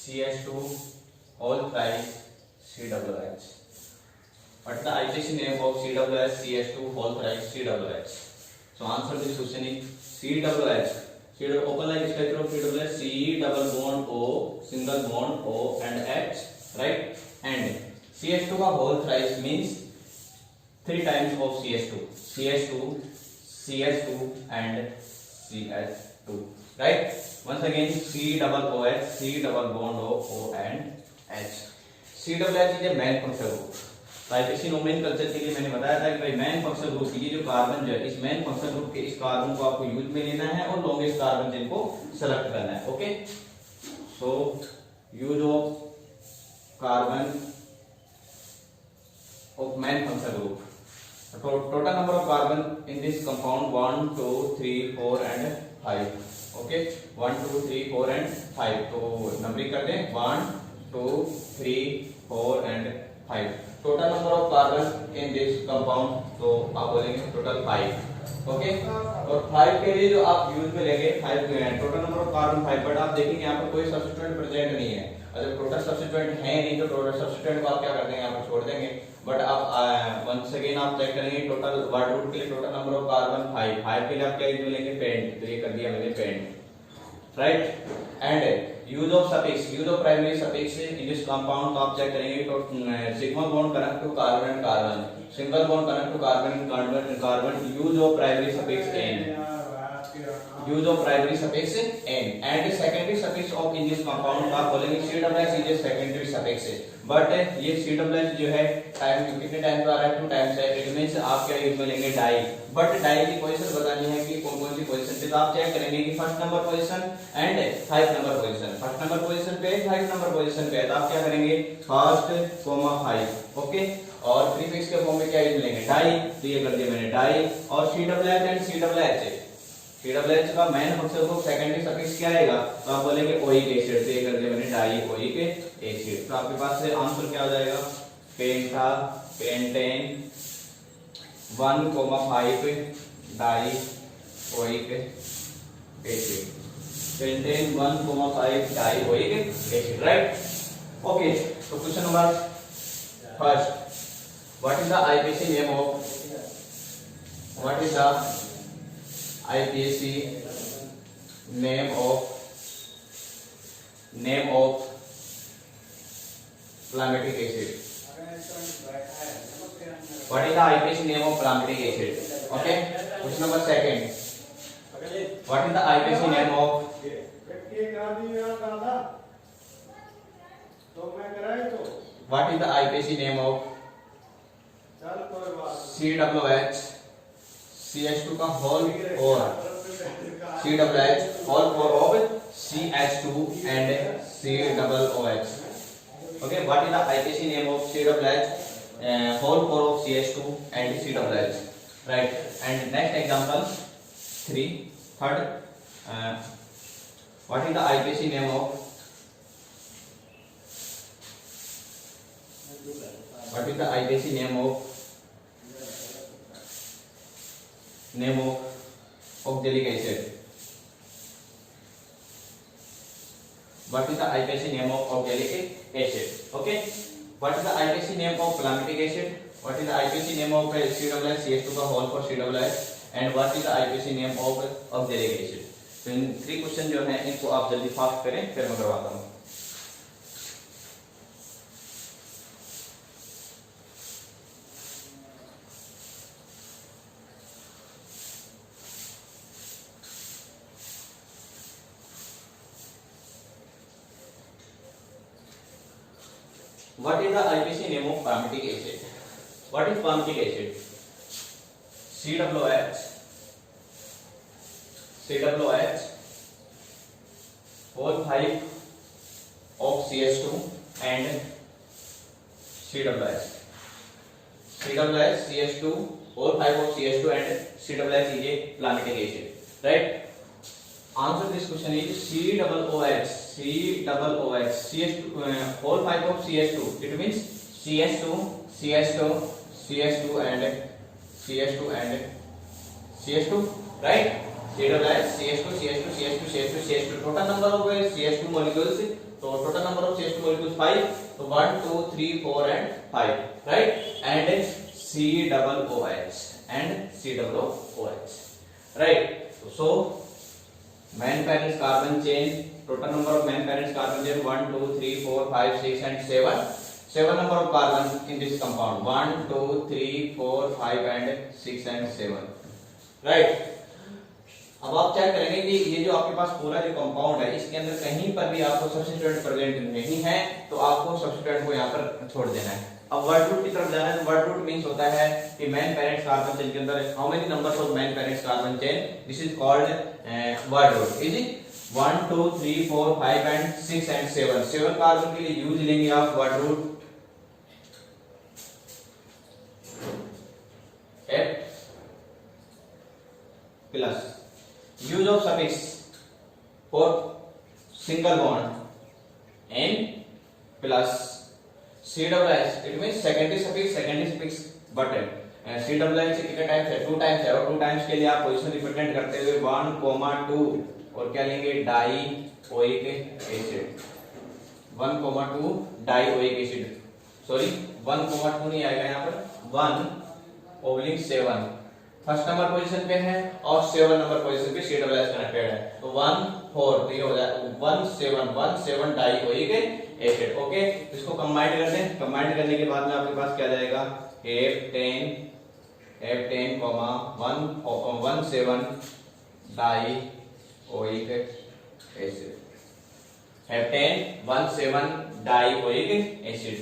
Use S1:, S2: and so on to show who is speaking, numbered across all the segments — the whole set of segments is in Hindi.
S1: CH2 whole thrice COOH. What is the IUPAC name of COOH, CH2 whole thrice COOH? So answer this question is COOH. Open like structure of COOH: C double bond O, single bond O and H, right? And CH2 का whole thrice means 3 times of CH2, CH2, CH2 and CH2, right? Once again, C double OH, C double bond O and H. COOH is a main functional group. IPC nomenclature के लिए मैंने बताया था कि भाई मेन फंक्शनल ग्रुप की जो कार्बन जो है इस मेन फंक्शनल ग्रुप के इस कार्बन को आपको यूज में लेना है और लॉन्गेस्ट कार्बन चेन को सेलेक्ट करना है. Okay, so use of carbon of main functional group. Total number of carbon in this compound 1 2 3 4 and 5. Okay, 1 2 3 4 and 5. तो नंबरिंग करते हैं 1 2 3 4 and 5. Total number of carbon in this compound, तो आप बोलेंगे टोटल 5. ओके, और 5 के लिए जो आप यूज में लेंगे 5 total number of carbon 5. But आप देखेंगे यहाँ पर कोई सब्स्टिट्यूएंट प्रेजेंट नहीं है. अगर टोटल सब्स्टिट्यूएंट है नहीं तो टोटल सब्स्टिट्यूएंट को आप क्या कर देंगे, यहाँ पर छोड़ देंगे. बट आप वंस अगेन आप चेक करेंगे टोटल वर्ड रूट के लिए टोटल नंबर ऑफ कार्बन 5 के लिए आप क्या यूज में लेंगे, पेंट. तो ये कर दिया मैंने pent, right. And use of suffix, use of primary suffix in this compound. आप चेक करेंगे तो sigma bond connect to carbon and carbon, single bond connect to carbon and carbon and carbon. Use of primary suffix ane, use of primary suffix ane. And secondary suffix of in this compound आप बोलेंगे COOH is a secondary suffix. But ये COOH जो है टाइम कितने टाइम पर आ रहा है, 2 टाइम्स है. इट मींस आप क्या यूज में लेंगे, डाई. बट डाई की पोजीशन बतानी है कि कौन कौन सी पोजीशन पे. तो आप चेक करेंगे कि first number position and 5 number position. First number position पे 5 नंबर पोजीशन पे. तो आप क्या करेंगे, फर्स्ट 5. ओके, और प्रीफिक्स के फॉर्म में क्या यूज लेंगे, डाई. तो ये कर दिया मैंने डाई. और COOH एंड COOH, COOH का मेन फंक्शन को सेकेंडरी सफिक्स क्या आएगा, तो आप बोलेंगे ओइक एसिड. तो ये कर दिया मैंने डाई ओइक एसिड. तो आपके पास से आंसर क्या हो जाएगा, penta pentene 1,5 di oic acid. Pentene 1,5 di oic acid, right. Okay, तो question number first, what is the IPC name of, what is the IPAC name of palmitic acid. What is the IPAC name of palmitic acid? Okay. Question number second. What is the IPAC name of? What is the IPAC name of COOH? CH2 का होल और COOH whole four of CH2 and COOH. Okay, what is the IPAC name of COOH? Whole four of CH2 and COOH, right. And next example 3, third, what is the IPAC name of, what is the IPAC name of oxalic acid? What is the IPAC name of oxalic acid? Okay. What is the IPAC name of palmitic acid? What is the IPAC name of COOH, CH2 का whole for COOH? And what is the IPAC name of oxalic acid? तो इन 3 क्वेश्चन जो हैं इनको आप जल्दी फास्ट करें, फिर मैं करवाता हूँ. What is the IPAC name of palmitic acid? What is palmitic acid? COOH, whole 5 of CH2 and COOH. CH2, whole 5 of CH2 and COOH is a palmitic acid, right? Answer this question is COOH. CH2, whole 5 of CH2. It means CH2 and CH2, right? COOH, CH2. Total number of CH2 molecules तो total number of CH2 molecules 5, तो 1 2 3 4 and 5, right? And COOH and COOH, right? So main parents carbon chain, total number of main parents carbon chain 1 2 3 4 5 6 and 7. 7 number of carbon in this compound 1 2 3 4 5 and 6 and 7, right? अब आप चेक करेंगे कि ये जो आपके पास पूरा जो कंपाउंड है इसके अंदर कहीं पर भी आपको सब्स्टिट्यूएंट प्रेजेंट नहीं है तो आपको सब्स्टिट्यूएंट को यहाँ पर छोड़ देना है। अब वर्ड रूट की तरफ जाना है तो वर्ड रूट मींस होता है कि मेन पेरेंट्स कार्बन चेन के अंदर how many numbers of main parents carbon chain, this is called word root. Is it 1 2 3 4 5 and 6 and 7, 7 carbon के लिए यूज लेंगे आप word root F plus use of suffix for single bond N plus COOH, it means secondary suffix button। COOH कितने टाइम्स है, 2 टाइम्स है और 2 टाइम्स के लिए आप पोजीशन रिप्रेजेंट करते हुए 1, 2 और क्या लेंगे dioic acid, 1, 2 dioic acid, sorry 1, 2 नहीं आएगा यहाँ पर 1/7 फर्स्ट नंबर पोजीशन पे है और 7 नंबर पोजीशन पे COOH कनेक्टेड है, तो 1 4 तो ये हो जाएगा 1 7 डाइओइक एसिड। ओके, इसको कंबाइन कर दें, कंबाइन करने के बाद में आपके पास क्या जाएगा F10 1 7 dioic acid, F10 1 7 dioic acid,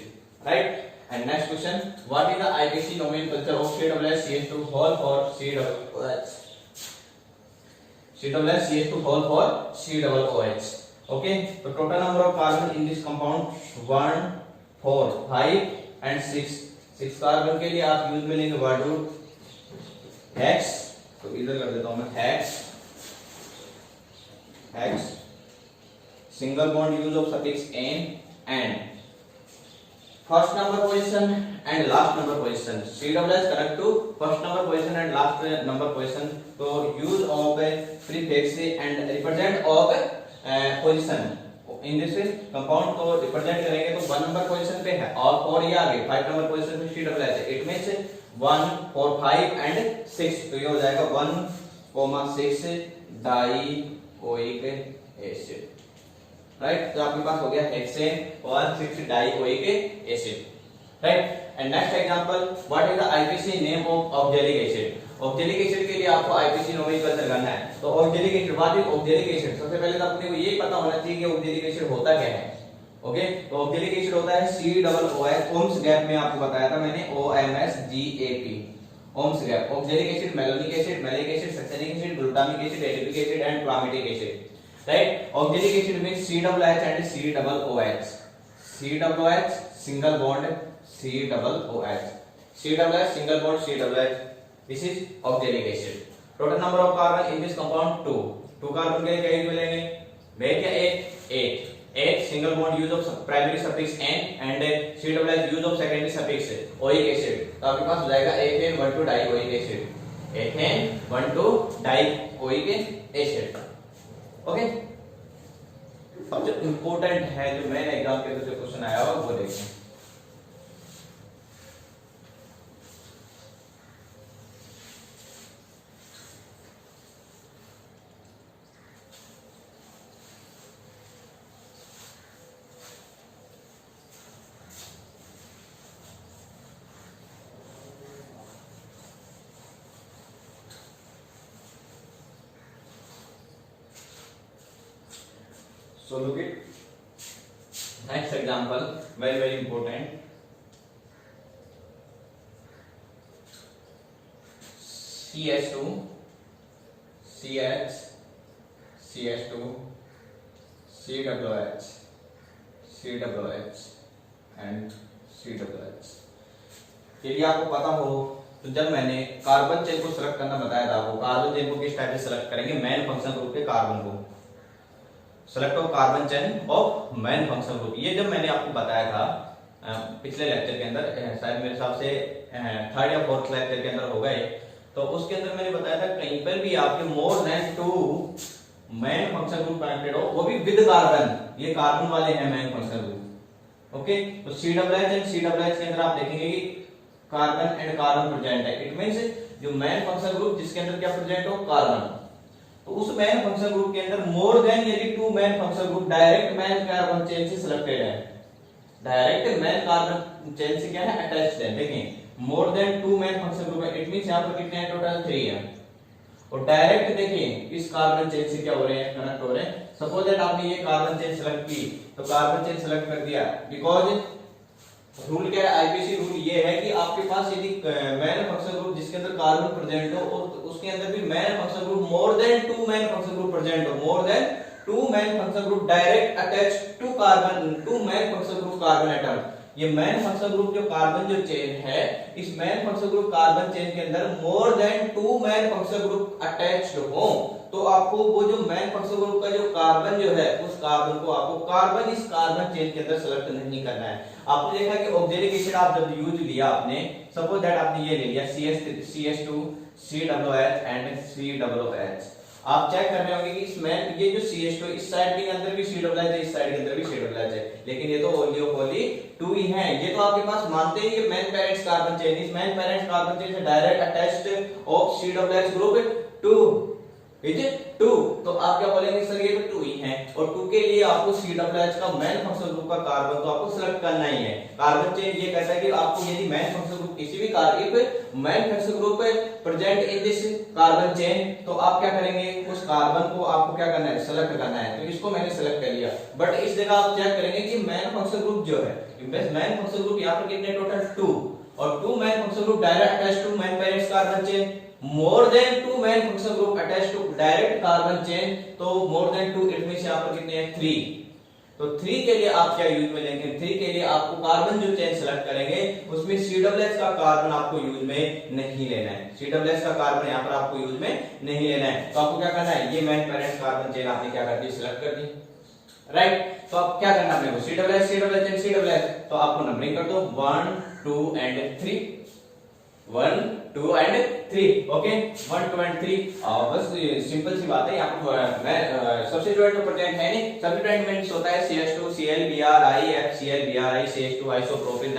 S1: right? And next question, what is the IPC nomenclature of COOH CH2 whole for COOH? COOH CH2 whole for COOH. Okay, so total number of carbon in this compound 1 4 5 and 6, 6 carbon के लिए आप यूज में लेंगे वर्ड रूट हेक्स, तो इधर कर देता हूं मैं hex, single bond use of suffix N and first number position and last number position, COOH connect to first number position and last number position, so use of prefix and represent of position in this compound, तो represent करेंगे तो 1 नंबर पोजीशन पे है और 4 ये आगे 5 नंबर पोजीशन पे COOH है, इट मींस 1 4 5 and 6, तो ये हो जाएगा 1,6 डाइओइक एसिड, राइट? तो आपके पास हो गया hexane 1,6 dioic acid, right? And next example, what is the IPC name of oxalic acid? Oxalic acid के लिए आपको आईपीसी नोमेनक्लेचर करना है, तो oxalic acid, what is oxalic acid? सबसे पहले तो अपने को ये पता होना चाहिए कि ऑक्जेलिक एसिड होता क्या है। ओके, तो ऑक्जेलिक एसिड होता है COOH, ओम्स गैप में आपको बताया था मैंने OMSGAP, OMS gap. Oxalic acid malonic acid, malic acid, succinic acid, glutamic acid, adipic acid and क्लामेटिक acid, right? Auxiliary acid means COOH and COOH, COOH single bond COOH, COOH single bond COOH, this is auxiliary acid। total number of carbon in this compound 2 carbon के लिए क्या यूज मिलेंगे, वे क्या 8 single bond use of primary suffix N and COOH use of secondary suffix oic acid, तो आपके पास हो जाएगा ethane 1 2 dioic acid, ethane 1 2 dioic acid। Okay, अब जो इंपॉर्टेंट है, जो मेन एग्जाम के अंदर जो क्वेश्चन आया होगा वो देखें। So look it, next example, very important, CH2 CH CH2 COOH COOH and COOH। यदि आपको पता हो तो जब मैंने कार्बन चेन को सिलेक्ट करना बताया था, आपको कार्बन चेन को किस टाइप से सिलेक्ट करेंगे, मेन फंक्शन ग्रुप के कार्बन को, select of carbon chain of main function group. ये जब मैंने आपको बताया था पिछले लेक्चर के अंदर, शायद मेरे हिसाब से 3rd या 4th लेक्चर के अंदर हो गए, तो उसके अंदर मैंने बताया था कहीं पर भी आपके मोर than 2 main functional group connected हो, वो भी विद कार्बन, ये कार्बन वाले हैं मेन फंक्शनल ग्रुप। ओके, तो COOH एंड COOH के अंदर आप देखेंगे कि कार्बन एंड कार्बन प्रेजेंट है। इट मींस जो मेन फंक्शनल ग्रुप जिसके अंदर क्या प्रेजेंट हो, कार्बन, तो उस मेन फंक्शनल ग्रुप के अंदर मोर देन यदि 2 main functional group direct main carbon chain से सिलेक्टेड है, डायरेक्ट मेन कार्बन चेन से क्या है, अटैच्ड है। देखिए मोर देन 2 मेन फंक्शनल ग्रुप है, इट मींस यहां पर कितने हैं, टोटल 3 है। और डायरेक्ट देखिए इस कार्बन चेन से क्या हो रहे हैं, कनेक्ट हो रहे हैं। सपोज दैट आपने ये कार्बन चेन सेलेक्ट की, तो कार्बन चेन सेलेक्ट कर दिया, बिकॉज रूल क्या है, आईपीसी रूल ये है कि आपके पास यदि मेन फंक्शनल ग्रुप जिसके अंदर कार्बन प्रेजेंट हो और उसके अंदर भी main functional group more than 2 main functional group present हो, more than 2 main functional group direct attached to carbon, 2 main functional group carbon atom, ये मेन फंक्शनल ग्रुप जो कार्बन जो चेन है, इस main functional group carbon chain के अंदर more than 2 main functional group attached हो, तो आपको वो जो मेन फंक्शनल ग्रुप का जो कार्बन जो है, उस कार्बन को आपको कार्बन इस कार्बन चेन के अंदर सेलेक्ट नहीं करना है। आपने देखा कि ऑक्जेलिक एसिड आप जब यूज लिया आपने, सपोज दैट आपने ये ले लिया CH2 COOH एंड COOH, आप चेक कर रहे होंगे कि इसमें ये जो CH2 इस साइड के अंदर भी COOH है, इस साइड के अंदर भी COOH है, लेकिन ये तो ओनली ऑफ ओनली 2 ही है। ये तो आपके पास मानते हैं ये मेन पेरेंट्स कार्बन चेन, इस मेन पेरेंट्स कार्बन चेन से direct attached of COOH group 2 is 2, तो आप क्या बोलेंगे सर ये तो 2 ही है, और 2 के लिए आपको COOH का मेन फंक्शनल ग्रुप का कार्बन तो आपको सिलेक्ट करना ही है। कार्बन चेन ये कहता है कि आपको यदि मेन फंक्शनल ग्रुप किसी भी carbon main functional group present in this carbon chain, तो आप क्या करेंगे, उस कार्बन को आपको क्या करना है, सेलेक्ट करना है। तो इसको मैंने सेलेक्ट कर लिया, बट इस जगह आप चेक करेंगे कि मेन फंक्शनल ग्रुप जो है, मेन फंक्शनल ग्रुप यहाँ पर कितने, टोटल 2, और 2 main functional group direct attached to main parents carbon chain, more than 2 main functional group attached to direct carbon chain, तो मोर देन 2 इट मींस यहां पर कितने हैं, 3। तो 3 के लिए आप क्या यूज में लेंगे, 3 के लिए आपको कार्बन जो चेन सेलेक्ट करेंगे उसमें COOH का कार्बन आपको यूज में नहीं लेना है, COOH का कार्बन यहां पर आपको यूज में नहीं लेना है। तो आपको क्या करना है, ये मेन पेरेंट्स कार्बन चेन आपने क्या कर दी, सिलेक्ट कर दी, राइट। तो अब क्या करना अपने को, COOH, तो आपको नंबरिंग कर दो 1 2 एंड 3, 1 2 एंड 3, ओके 1 2 एंड 3। बस सिंपल सी बात है, यहाँ पर मैं सब्स्टिट्यूएंट तो प्रेजेंट है नहीं, सब्स्टिट्यूएंट मींस होता है CH2 Cl Br I HCl Br I CH2 isopropyl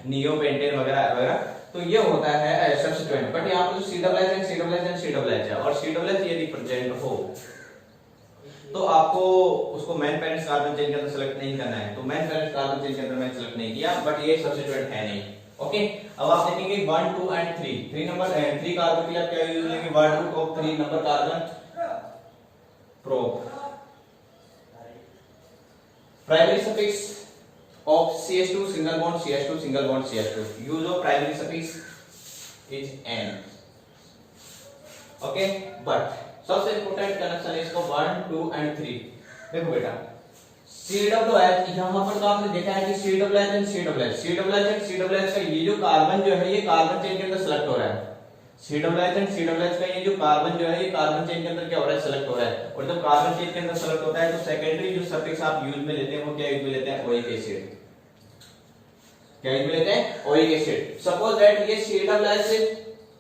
S1: neopentane वगैरह वगैरह, तो ये होता है सब्स्टिट्यूएंट। बट यहाँ पर जो COOH है और COOH यदि प्रेजेंट हो तो आपको उसको मेन पेरेंट्स कार्बन चेन के अंदर सेलेक्ट नहीं करना है, तो मेन पेरेंट्स कार्बन चेन के अंदर मैंने सेलेक्ट नहीं किया, बट ये सब्स्टिट्यूएंट है नहीं। ओके, अब आप देखेंगे 1 2 एंड 3 नंबर 3 कार्बन के लिए आप क्या यूज लेंगे, 1 2 3 number carbon prop, primary suffix of CH2 single bond CH2 single bond CH2, use of primary suffix is N। Okay, but सबसे इंपॉर्टेंट कनेक्शन है इसको 1 2 एंड 3। देखो बेटा COOH, यहां पर तो आपने देखा है कि COOH एंड COOH का ये जो कार्बन जो है ये कार्बन चेन के अंदर सेलेक्ट हो रहा है, COOH एंड COOH का ये जो कार्बन जो है ये कार्बन चेन के अंदर क्या हो रहा है, सेलेक्ट हो रहा है। और जब कार्बन चेन के अंदर सेलेक्ट होता है तो सेकेंडरी जो सफिक्स आप यूज में लेते हैं वो क्या यूज में लेते हैं, ओइक एसिड, क्या यूज में लेते हैं, ओइक एसिड। सपोज दैट ये COOH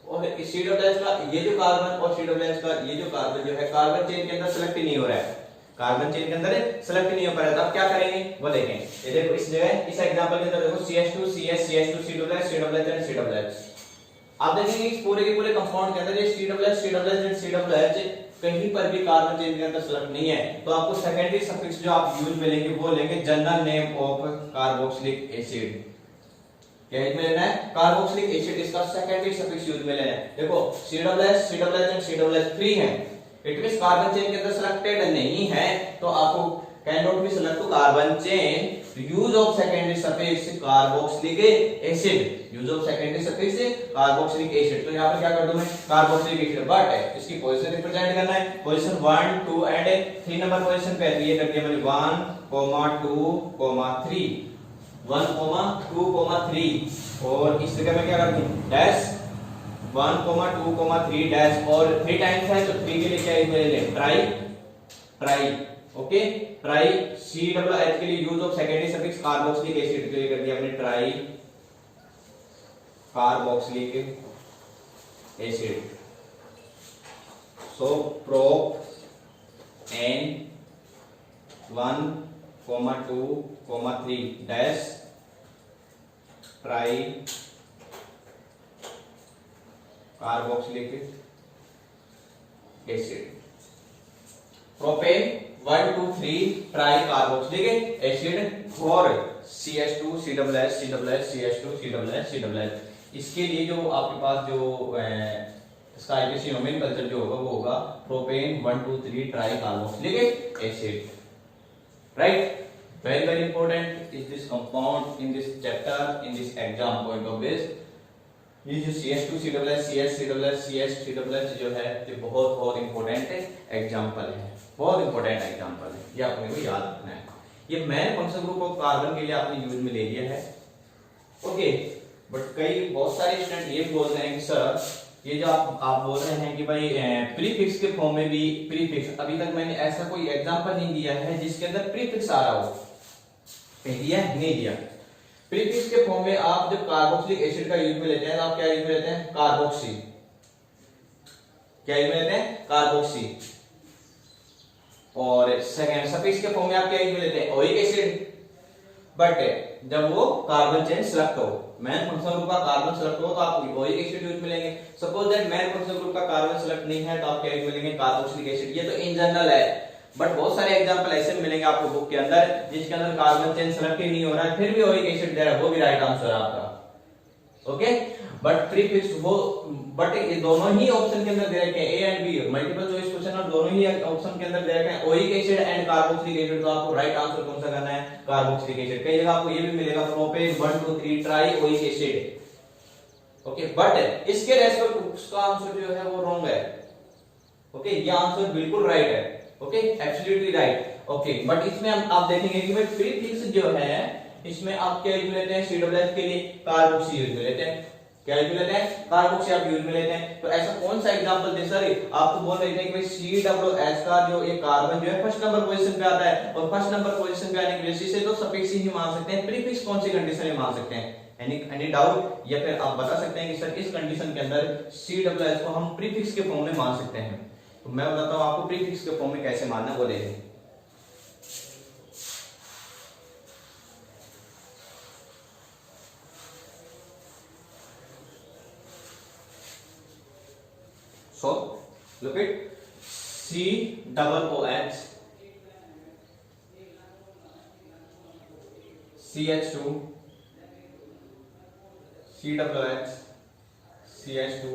S1: और COOH का ये जो कार्बन और COOH का ये जो कार्बन जो है कार्बन चेन के अंदर सेलेक्ट नहीं हो रहा है, कार्बन चेन के अंदर सेलेक्ट नहीं हो पा रहा है, तो आप क्या करेंगे वो देखें। ये देखो इस जगह इस एग्जांपल के अंदर देखो CH2 CS CH2 COOH and COOH, आप देखेंगे इस पूरे के पूरे कंपाउंड के अंदर ये COOH एंड COOH कहीं पर भी कार्बन चेन के अंदर सेलेक्ट नहीं है, तो आपको सेकेंडरी सफिक्स जो आप यूज में लेंगे वो लेंगे general name of carboxylic acid, क्या यूज में लेना है, कार्बोक्सिलिक एसिड, इसका सेकेंडरी सफिक्स यूज में लेना है। देखो COOH एंड COOH 3 है, इट मींस कार्बन चेन के अंदर सिलेक्टेड नहीं है, तो आपको can not be select to carbon chain, use of secondary suffix carboxylic acid, use of secondary suffix carboxylic acid. तो यहां पर क्या कर दूं मैं, कार्बोक्सिलिक एसिड, बट इसकी पोजीशन रिप्रेजेंट करना है, पोजीशन 1 2 एंड 3 नंबर पोजीशन पे है, ये कर दिया मैंने 1 2 3 1 2 3, और इस जगह मैं क्या कर दूं, डैश 1 2 3 डैश, और 3 टाइम्स है तो 3 के लिए क्या यूज ले लें, ट्राई, ओके, ट्राई। COOH के लिए use of secondary suffix carboxylic acid के लिए कर दिया हमने try carboxylic acid. So prop N1,2,3 dash try carboxylic acid. Propane 1 2 3 try carboxylic acid for CH2 CHH CHH CH2 CHH CHH। इसके लिए जो आपके पास जो इसका आईपीसी नोमेनक्लेचर जो होगा वो होगा propane 1 2 3 try carboxylic acid. Right, very very important is this compound in this chapter, in this exam point of this। ये जो CH2 CHH CH CHH CH CHH जो है ये बहुत इंपॉर्टेंट एग्जांपल है, बहुत इंपॉर्टेंट एग्जांपल है, ये आपने को याद रखना है। ये main function group of carbon के लिए आपने यूज में ले लिया है। ओके, बट बहुत सारे स्टूडेंट ये बोल रहे हैं कि सर ये जो आप बोल रहे हैं कि भाई प्रीफिक्स के फॉर्म में भी प्रीफिक्स, अभी तक मैंने ऐसा कोई एग्जांपल नहीं दिया है जिसके अंदर प्रीफिक्स आ रहा हो। दिया नहीं दिया। प्रीफिक्स के फॉर्म में आप जब कार्बोक्सिलिक एसिड का यूज में लेते हैं तो आप क्या यूज में लेते हैं? कार्बोक्सी। क्या यूज में लेते हैं? कार्बोक्सी। और सेकंड सफिक्स के फॉर्म में आप क्या यूज में लेते हैं? Oic acid. बट जब वो कार्बन चेन सेलेक्ट हो, मेन फंक्शन ग्रुप का कार्बन सेलेक्ट हो तो आप ओइक एसिड यूज में लेंगे। Suppose that main function group का कार्बन सेलेक्ट नहीं है तो आप क्या यूज में लेंगे? Carboxylic acid. ये तो इन जनरल है, बट बहुत सारे एग्जांपल ऐसे मिलेंगे आपको बुक के अंदर जिसके अंदर कार्बन चेन सेलेक्ट ही नहीं हो रहा है, फिर भी ओइक एसिड दे रहा है, वो भी राइट आंसर है आपका। ओके, बट प्रीफिक्स वो, बट ये दोनों ही ऑप्शन के अंदर दे रखे हैं, A and be multiple choice question और दोनों ही ऑप्शन के अंदर दे रखे हैं oic acid and carboxylic acid. तो आपको राइट आंसर कौन सा करना है? Carboxylic acid. कई जगह आपको ये भी मिलेगा propane 1 2 3 try oic acid. Okay, but इसके रेस्पेक्ट उसका आंसर जो है वो रॉन्ग है। ओके, ये आंसर बिल्कुल राइट है। Okay, absolutely right. Okay, but इसमें आप देखेंगे कि भाई प्रीफिक्स जो है इसमें आप क्या यूज लेते हैं? CHH के लिए कार्बोक्सी यूज में लेते हैं। क्या यूज लेते हैं? कार्बोक्सी आप यूज में लेते हैं। तो ऐसा कौन सा एग्जांपल दे सर? आप तो बोल रहे थे कि भाई CHH का जो एक कार्बन जो है फर्स्ट नंबर पोजीशन पे आता है और फर्स्ट नंबर पोजीशन पे आने की वजह से तो सफिक्स ही मान सकते हैं, प्रीफिक्स कौन सी कंडीशन में मान सकते हैं? Any doubt? या फिर आप बता सकते हैं कि सर इस कंडीशन के अंदर CHH को हम प्रीफिक्स के फॉर्म में मान सकते हैं। तो मैं बताता हूं आपको प्रीफिक्स के फॉर्म में कैसे मानना, वो देखें। So look it, COOH CH2 COOH CH2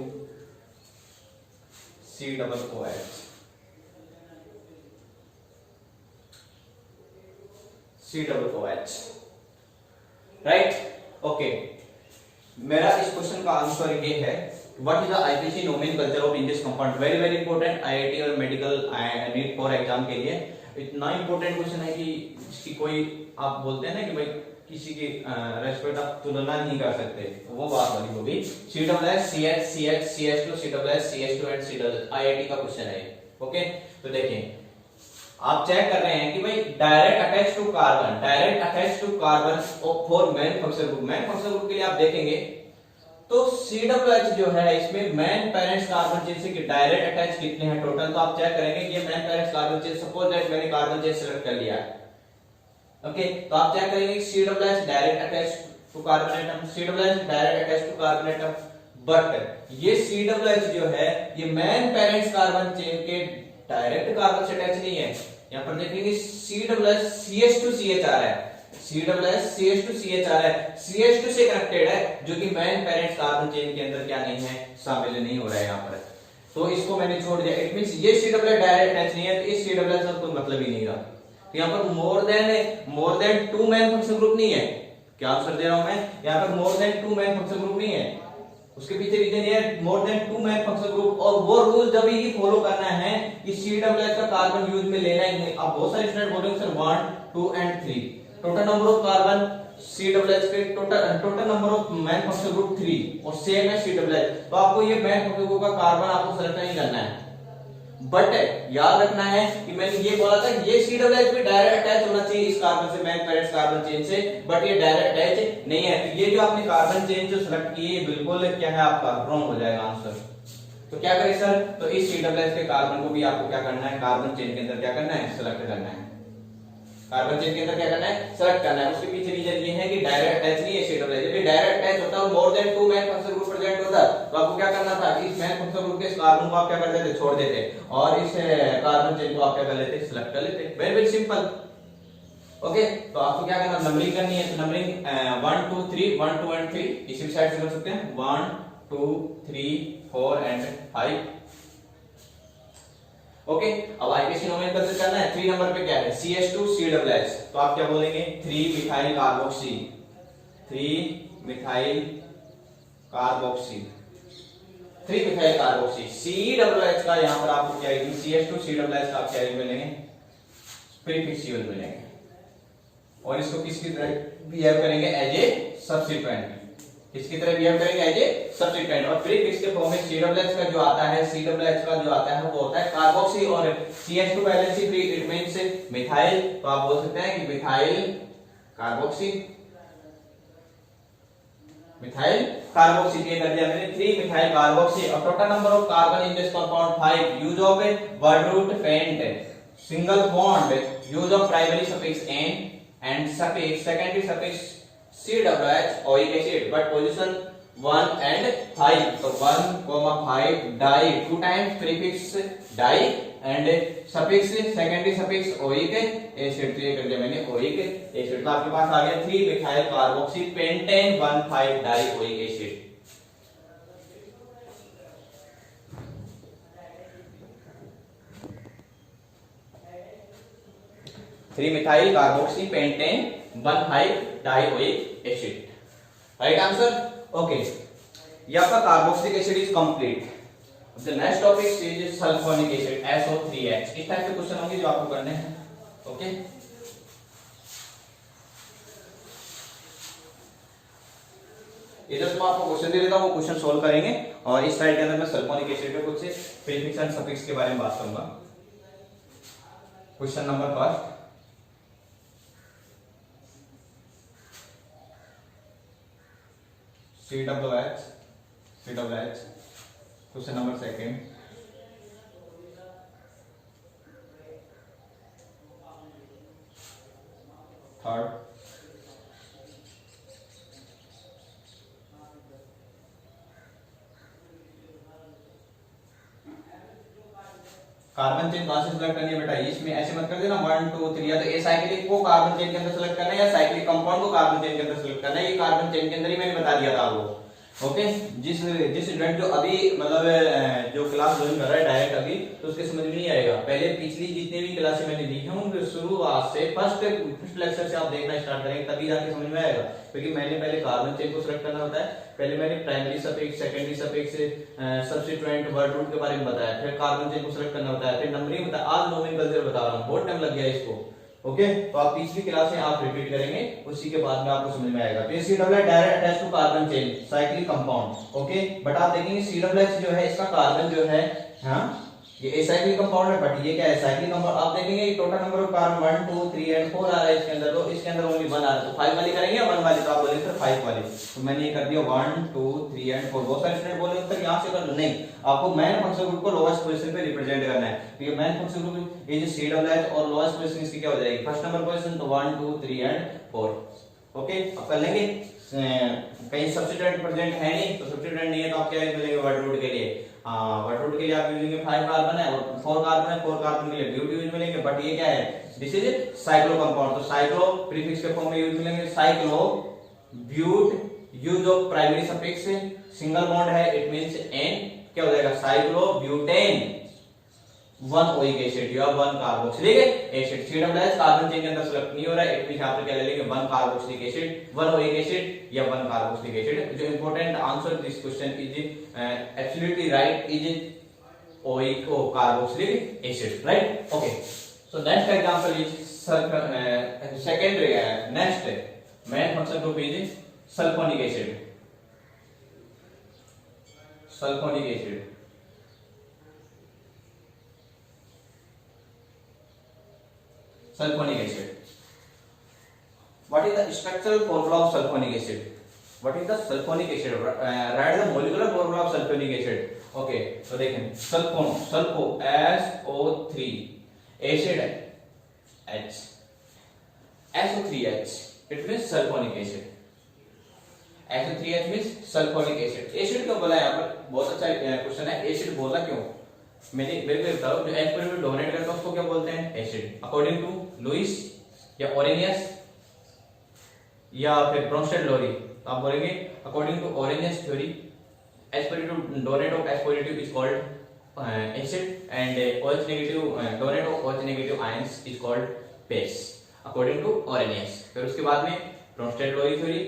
S1: COOH COOH। Right, okay, मेरा इस क्वेश्चन का आंसर ये है, what is the IPC nomenclature of Indians compound. Very very important, IIT और मेडिकल नीट फॉर एग्जाम के लिए इतना इंपॉर्टेंट क्वेश्चन है कि इसकी कोई, आप बोलते हैं ना कि भाई किसी की रेस्पेक्ट आप तुलना नहीं कर सकते, वो बात वाली होगी। COOH CH CH CH2 COOH CH2 and COOH, IIT का क्वेश्चन है। ओके, तो देखिए आप चेक कर रहे हैं कि भाई direct attach to carbon for main function group. Main function group के लिए आप देखेंगे तो COOH जो है इसमें मेन पेरेंट्स कार्बन चेन से डायरेक्ट अटैच कितने हैं टोटल, तो आप चेक करेंगे कि ये main parents carbon chain, suppose that मैंने कार्बन चेन सेलेक्ट कर लिया है। ओके, तो आप चेक करेंगे COOH direct attach to carbon atom, COOH direct attach to carbon atom, but ये COOH जो है ये मेन पेरेंट्स कार्बन चेन के डायरेक्ट कार्बन से अटैच नहीं है। यहां पर देखेंगे COOH CH2CH आ रहा है, COOH CH2CH आ रहा है, CH2 से कनेक्टेड है जो कि मेन पेरेंट्स कार्बन चेन के अंदर क्या नहीं है, शामिल नहीं हो रहा है यहाँ पर। तो इसको मैंने छोड़ दिया, इट मींस ये COOH डायरेक्ट अटैच नहीं है, तो इस COOH का कोई मतलब ही नहीं रहा। तो यहाँ पर मोर देन 2 मेन फंक्शन ग्रुप नहीं है। क्या आंसर दे रहा हूं मैं? यहाँ पर मोर देन 2 मेन फंक्शन ग्रुप नहीं है, उसके पीछे रीजन ये है मोर देन 2 मेन फंक्शन ग्रुप, और वो रूल जब ही फॉलो करना है कि COOH का कार्बन यूज में लेना ही है। अब बहुत सारे स्टूडेंट बोल रहे हैं sir 1 2 and 3 total number of carbon COOH के total number of main function group 3 और सेम है COOH, तो आपको ये मेन फंक्शन ग्रुप का कार्बन आपको सेलेक्ट नहीं करना है। बट याद रखना है कि मैंने ये बोला था ये COOH भी डायरेक्ट अटैच होना चाहिए इस कार्बन से, मेन पेरेंट्स कार्बन चेन से, बट ये डायरेक्ट अटैच नहीं है। तो ये जो आपने कार्बन चेन जो सेलेक्ट की है बिल्कुल क्या है आपका रॉन्ग हो जाएगा आंसर। तो क्या करें सर, तो इस COOH के कार्बन को भी आपको क्या करना है, कार्बन चेन के अंदर क्या करना है, सेलेक्ट करना है। कार्बन चेन के अंदर क्या करना है, सेलेक्ट करना है। उसके पीछे रीजन ये है कि डायरेक्ट अटैच नहीं है COOH। जब डायरेक्ट अटैच होता है मोर than 2 main functional group present होता है, तो आपको क्या करना था, इस मेन फंक्शनल ग्रुप के इस कार्बन को आप क्या कर देते, छोड़ देते, और इस कार्बन चेन को आप क्या कर लेते, सिलेक्ट कर लेते। Very very simple. ओके, तो आपको क्या करना, नंबरिंग करनी है। तो नंबरिंग 1 2 3 1 2 एंड 3 इसी साइड से कर सकते हैं, 1 2 3 4 एंड 5। ओके, अब आईपीसी नोमेनक्लेचर करना है। 3 नंबर पे क्या है, CH2COOH, तो आप क्या बोलेंगे, 3 methyl carboxy, 3 methyl carboxy, 3 methyl carboxy. COOH का यहां पर आपको क्या है, CH2COOH का आप क्या मिलेंगे, प्रीफिक्स यूज मिलेंगे, और इसको किसकी तरह बिहेव करेंगे, एज ए सब्स्टिट्यूएंट, किसकी तरह बिहेव करेंगे, एज ए सब्स्टिट्यूएंट। और प्रीफिक्स के फॉर्म में COOH का जो आता है, COOH का जो आता है वो होता है कार्बोक्सी, और CH2 पहले से फ्री, इट मींस मिथाइल, तो आप बोल सकते हैं कि मिथाइल कार्बोक्सी, मिथाइल कार्बोक्सी के कर दिया मैंने 3 मिथाइल कार्बोक्सी। और total number of carbon in this compound 5। Use of word root pent, single bond, use of primary suffix n and suffix secondary suffix COOH oic acid, but position 1 and 5, so 1,5 di, 2 times prefix di and suffix secondary suffix oic acid, तो ये कर दिया मैंने oic acid। तो आपके पास आ गया 3 methyl carboxy pentane 1,5 di oic acid. 3 methyl carboxy pentane 1,5 dioic acid. Right answer. Okay, ये आपका carboxylic acid is complete. The next topic is sulphonic acid SO3H। इस टाइप के क्वेश्चन होंगे जो आपको करने हैं। ओके, इधर से मैं आपको क्वेश्चन दे देता हूं, वो क्वेश्चन सोल्व करेंगे, और इस साइड के अंदर मैं सल्फोनिक एसिड के कुछ प्रीफिक्स एंड सफिक्स के बारे में बात करूंगा। Question number first, COOH, question number second, third, carbon chain कहां से सिलेक्ट करनी है बेटा, इसमें ऐसे मत कर देना 1 2 3, या तो ए साइक्लिक को कार्बन चेन के अंदर सेलेक्ट करना है, या साइक्लिक कंपाउंड को कार्बन चेन के अंदर सेलेक्ट करना है। ये कार्बन चेन के अंदर ही मैंने बता दिया था आपको। ओके, जिस स्टूडेंट जो अभी मतलब जो क्लास ज्वाइन कर रहा है डायरेक्ट अभी, तो उसके समझ में नहीं आएगा। पहले पिछली जितने भी क्लासें मैंने दी हैं उनके शुरुआत से फर्स्ट लेक्चर से आप देखना स्टार्ट करेंगे, तभी जाके समझ में आएगा। क्योंकि मैंने पहले कार्बन चेन को सिलेक्ट करना होता है, पहले मैंने primary suffix, secondary suffix, substituent, word root के बारे में बताया, फिर कार्बन चेन को सिलेक्ट करना होता है, फिर नंबरिंग बताया, आज नोमेनक्लेचर बता रहा हूं, बहुत टाइम लग गया इसको। ओके, तो आप पिछली क्लास में आप रिपीट करेंगे, उसी के बाद में आपको समझ में आएगा। तो ये COOH direct attach to carbon chain, cyclic compound. Okay, but आप देखेंगे COOH जो है, इसका कार्बन जो है, हाँ ये एसाइक्लिक कंपाउंड है, बट ये क्या है, साइक्लिक कंपाउंड। आप देखेंगे total number of carbon 1 2 3 and 4 आ रहा है इसके अंदर, तो इसके अंदर ओनली 1 आ रहा है। तो 5 वाली करेंगे या 1 वाली, तो आप बोलेंगे सर 5 वाली, तो मैंने ये कर दिया 1 2 3 एंड 4। बहुत सारे स्टूडेंट बोलेंगे सर यहां से कर लो, नहीं, आपको मेन फंक्शनल ग्रुप को लोएस्ट पोजीशन पे रिप्रेजेंट करना है। तो ये मेन फंक्शनल ग्रुप, ये जो COOH और लोएस्ट पोजीशन इसकी क्या हो जाएगी, फर्स्ट नंबर पोजीशन, तो 1 2 3 एंड 4। ओके, अब कर लेंगे। कहीं सब्स्टिट्यूएंट प्रेजेंट है नहीं, तो सब्स्टिट्यूएंट नहीं है तो आप क्या यूज करेंगे, वर्ड रूट के लिए, वर्ड रूट के लिए आप यूज करेंगे 5 कार्बन है और 4 कार्बन है, 4 कार्बन के लिए ब्यूट यूज मिलेंगे, बट ये क्या है, दिस इज साइक्लो कंपाउंड, तो साइक्लो प्रीफिक्स के फॉर्म में यूज मिलेंगे cyclo but. Use of primary suffix, single bond है, इट मींस n, क्या हो जाएगा, साइक्लो ब्यूटेन 1 ओइक एसिड, या 1 carboxylic acid. COOH carbon chain के अंदर सेलेक्ट नहीं हो रहा है, इट मींस आप क्या ले लेंगे 1 कार्बोक्सिलिक एसिड, 1 ओइक एसिड या 1 कार्बोक्सिलिक एसिड। जो important answer this question is absolutely right, is oic carboxylic acid, right. Okay, so next example is second, next main function group is sulphonic acid, sulphonic acid. Sulfonic acid. What is the structural formula of sulfonic acid? What is the sulfonic acid? Write the molecular formula of sulfonic acid. Okay, तो देखें sulpho SO3 acid H, SO3H it means sulphonic acid. SO3H means sulphonic acid. Acid क्यों बोला यहाँ पर, बहुत अच्छा क्वेश्चन है, एसिड बोला क्यों? मेरे को बताओ, जो H पर डोनेट करता है उसको क्या बोलते हैं? एसिड। अकॉर्डिंग टू लुइस या ओरेनियस या फिर ब्रोंस्टेड-लोरी, तो आप बोलेंगे according to Arrhenius theory H positive donate of H positive is called acid and OH negative donate of OH negative ions is called base according to Arrhenius। फिर उसके बाद में ब्रोंस्टेड-लोरी थ्योरी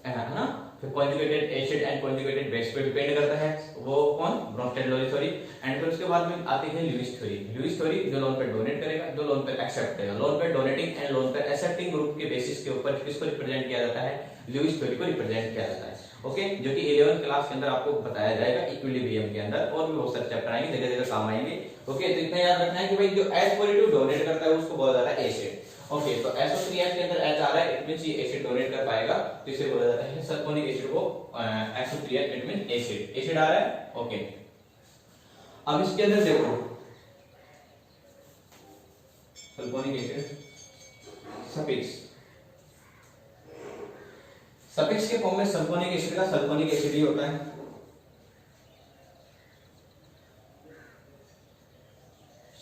S1: है ना, फिर conjugated acid and conjugated base पे डिपेंड करता है, वो कौन? ब्रोंस्टेड-लोरी थ्योरी। एंड फिर उसके बाद में आती है लुइस थ्योरी। लुइस थ्योरी जो लोन पे डोनेट करेगा, जो लोन पे एक्सेप्ट करेगा। लोन पे डोनेटिंग एंड लोन पे एक्सेप्टिंग ग्रुप के बेसिस के ऊपर किसको रिप्रेजेंट किया जाता है? लुइस थ्योरी को रिप्रेजेंट किया जाता है। ओके, जो कि 11th क्लास के अंदर आपको बताया जाएगा इक्विलिब्रियम के अंदर, और भी बहुत सारे चैप्टर आएंगे, जगह जगह काम आएंगे। ओके, तो इतना याद रखना है कि भाई जो H पॉजिटिव डोनेट करता है उसको बोला जाता है एसिड। ओके, तो SO3H के अंदर H आ रहा है, इट मींस ये एसिड डोनेट कर पाएगा, तो इसे बोला जाता है सल्फोनिक एसिड को SO3H, it means acid. Acid आ रहा है। ओके, अब इसके अंदर देखो सल्फोनिक एसिड सफिक्स के फॉर्म में सल्फोनिक एसिड का सल्फोनिक एसिड ही होता है।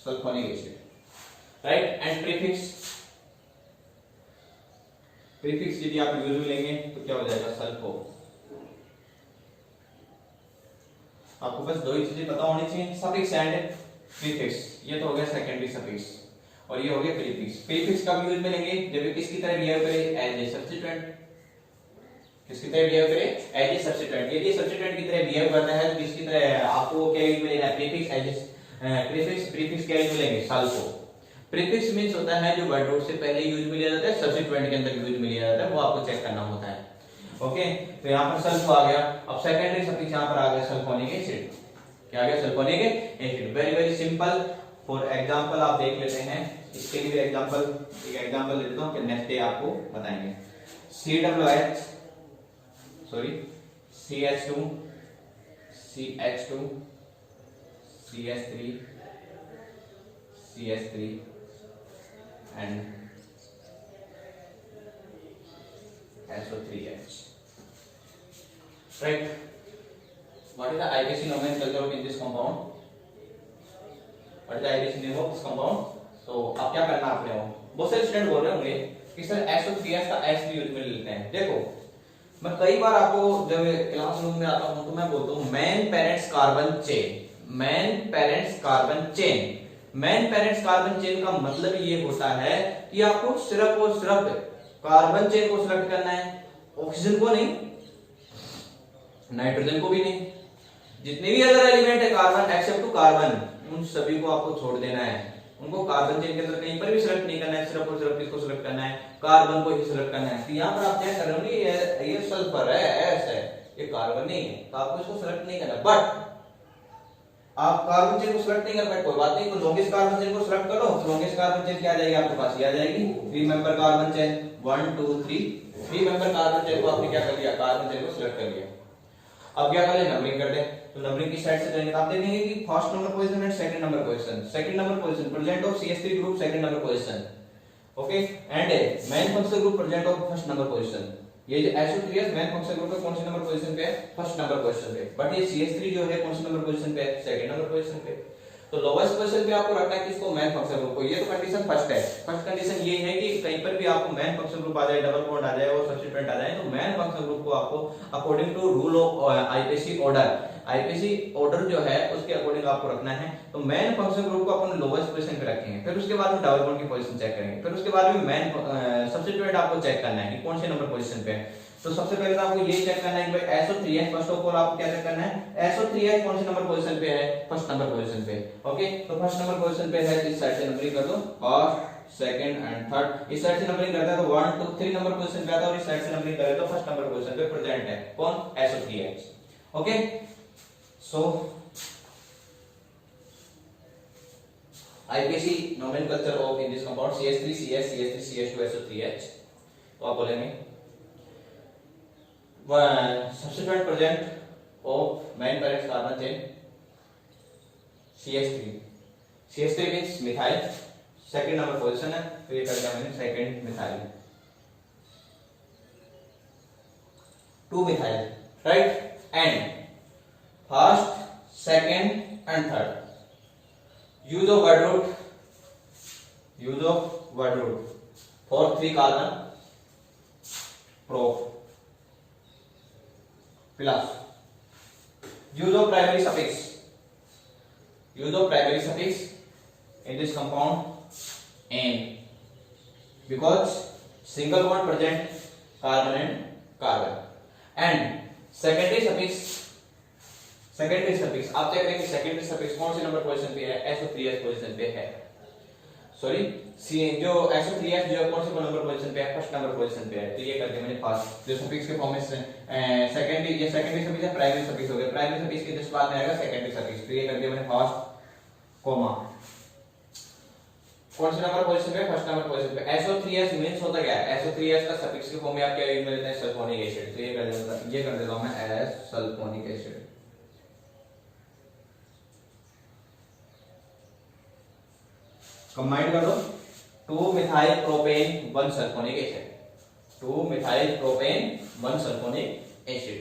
S1: Sulphonic acid, right. And prefix यदि आप यूज में लेंगे तो क्या हो जाएगा? सल्फो। आपको बस दो ही चीजें पता होनी चाहिए, सफिक्स एंड प्रीफिक्स। ये तो हो गया सेकेंडरी सफिक्स और ये हो गया प्रीफिक्स। प्रीफिक्स का यूज में लेंगे जब किसकी तरह बिहेव करे? As a substituent. किसकी तरह बिहेव करे? As a substituent. यदि सब्स्टिट्यूएंट की तरह बिहेव करता है तो किसकी तरह आपको क्या यूज में लेना है? प्रीफिक्स। एज प्रीफिक्स क्या यूज में लेंगे? सल्फो। प्रीफिक्स मींस होता है जो वर्ड रूट से पहले यूज में लिया जाता है, सब्स्टिट्यूएंट के अंदर यूज में लिया जाता है, वो आपको चेक करना होता है। ओके, तो यहाँ पर सल्फो आ गया। अब सेकेंडरी सफिक्स यहाँ पर आ गया सल्फोनिक एसिड। क्या आ गया? Sulphonic acid. Very very simple. For example आप देख लेते हैं, इसके लिए एक एग्जांपल ले लेता हूं, कि नेक्स्ट डे आपको बताएंगे। CH2 CH3 and SO3H, right? What is the IUPAC nomenclature in this compound? What is the IUPAC name of this compound? तो अब क्या करना आपने? बहुत सारे स्टूडेंट बोल रहे होंगे कि सर SO3H का H भी यूज में लेते हैं। देखो, मैं कई बार आपको जब क्लासरूम में आता हूं तो मैं बोलता हूं main parents carbon chain. Main parents carbon chain का मतलब ये होता है कि आपको सिर्फ और सिर्फ कार्बन चेन को सिलेक्ट करना है, ऑक्सीजन को नहीं, नाइट्रोजन को भी नहीं। जितने भी अदर एलिमेंट है कार्बन एक्सेप्ट टू कार्बन, उन सभी को आपको छोड़ देना है। उनको कार्बन चेन के अंदर कहीं पर भी सिलेक्ट नहीं करना है, सिर्फ और सिर्फ किसको सिलेक्ट करना है? कार्बन को ही सिलेक्ट करना है। तो यहाँ पर आप क्या कर रहे हो? ये सल्फर है, एस है, ये कार्बन नहीं है, तो आपको इसको सिलेक्ट नहीं करना। बट आप कार्बन चेन को सिलेक्ट नहीं कर पाए, कोई बात नहीं, तो लॉन्गेस्ट कार्बन चेन को सिलेक्ट करो। तो लॉन्गेस्ट कार्बन चेन क्या आ जाएगी आपके पास? ये आ जाएगी 3 member carbon chain. 1 2 3 member carbon chain को आपने क्या कर लिया? कार्बन चेन को सिलेक्ट कर लिया। अब क्या करें? नंबरिंग कर दें। तो नंबरिंग की साइड से करेंगे तो आप देखेंगे कि first number position and second number position present of CH3 group second number position. Okay, and main functional group present of first number position. ये जो SO3H मेन फंक्शनल ग्रुप है कौन से नंबर पोजीशन पे है? फर्स्ट नंबर पोजीशन पे। बट ये CH3 जो है कौन से नंबर पोजीशन पे है? सेकंड नंबर पोजीशन पे। तो लोवेस्ट पोजीशन पे आपको रखना है किसको? मेन फंक्शनल ग्रुप को। ये तो कंडीशन फर्स्ट है। फर्स्ट कंडीशन ये है कि कहीं पर भी आपको मेन फंक्शनल ग्रुप आ जाए, डबल बॉन्ड आ जाए और सब्स्टिट्यूएंट आ जाए, तो मेन फंक्शनल ग्रुप को आपको according to rule of IUPAC order जो है उसके अकॉर्डिंग आपको रखना है। तो मेन फंक्शनल ग्रुप को अपन लोवेस्ट पोजीशन पे रखेंगे, फिर उसके बाद में डबल बॉन्ड की पोजीशन चेक करेंगे, फिर उसके बाद में मेन सब्स्टिट्यूएंट आपको चेक करना है कि कौन से नंबर पोजीशन पे है। तो सबसे पहले तो आपको ये चेक करना है कि भाई SO3H, फर्स्ट ऑफ ऑल आपको क्या चेक करना है? SO3H कौन से नंबर पोजीशन पे है? फर्स्ट नंबर पोजीशन पे। ओके, तो फर्स्ट नंबर पोजीशन पे है, इस साइड से नंबरिंग कर दो, फर्स्ट सेकंड एंड थर्ड। इस साइड से नंबरिंग करता है तो 1 2 3 नंबर पोजीशन पे आता है, और इस साइड से नंबरिंग करे तो फर्स्ट नंबर पोजीशन पे प्रेजेंट है कौन? SO3H। Okay, so IUPAC nomenclature of in this compound CH3 CH CH3 CH2 SO3H। तो आप बोलेंगे substituent present of main parents carbon chain CH3 CH3 means methyl, second number position है, तो ये कर दिया मैंने second methyl, 2 methyl, right. And first, second and third use of word root for 3 carbon prop plus use of primary suffix in this compound N because single bond present carbon and carbon, and secondary suffix आप चेक करेंगे secondary suffix कौन से नंबर पोजीशन पे है, SO3s पोजीशन पे है, सॉरी जो SO3s जो कौन से नंबर पोजीशन पे है, फर्स्ट नंबर पोजीशन पे है, तो ये कर दिया मैंने फर्स्ट जो सफिक्स के फॉर्म में सेकेंडरी, ये सेकेंडरी सफिक्स है, प्राइमरी सफिक्स हो गया, प्राइमरी सफिक्स के जस्ट बाद में आएगा सेकेंडरी सफिक्स, तो ये कर दिया मैंने फर्स्ट कॉमा कौन से नंबर पोजीशन पे, फर्स्ट नंबर पोजीशन पे। SO3s मींस होता क्या है, SO3s का सफिक्स के फॉर्म में आप क्या यूज में लेते हैं, सल्फोनिक एसिड, तो ये कर देता हूं मैं एस सल्फोनिक एसिड, कंबाइन कर दो 2 methyl propane 1 sulphonic acid, 2 methyl propane 1 sulphonic acid.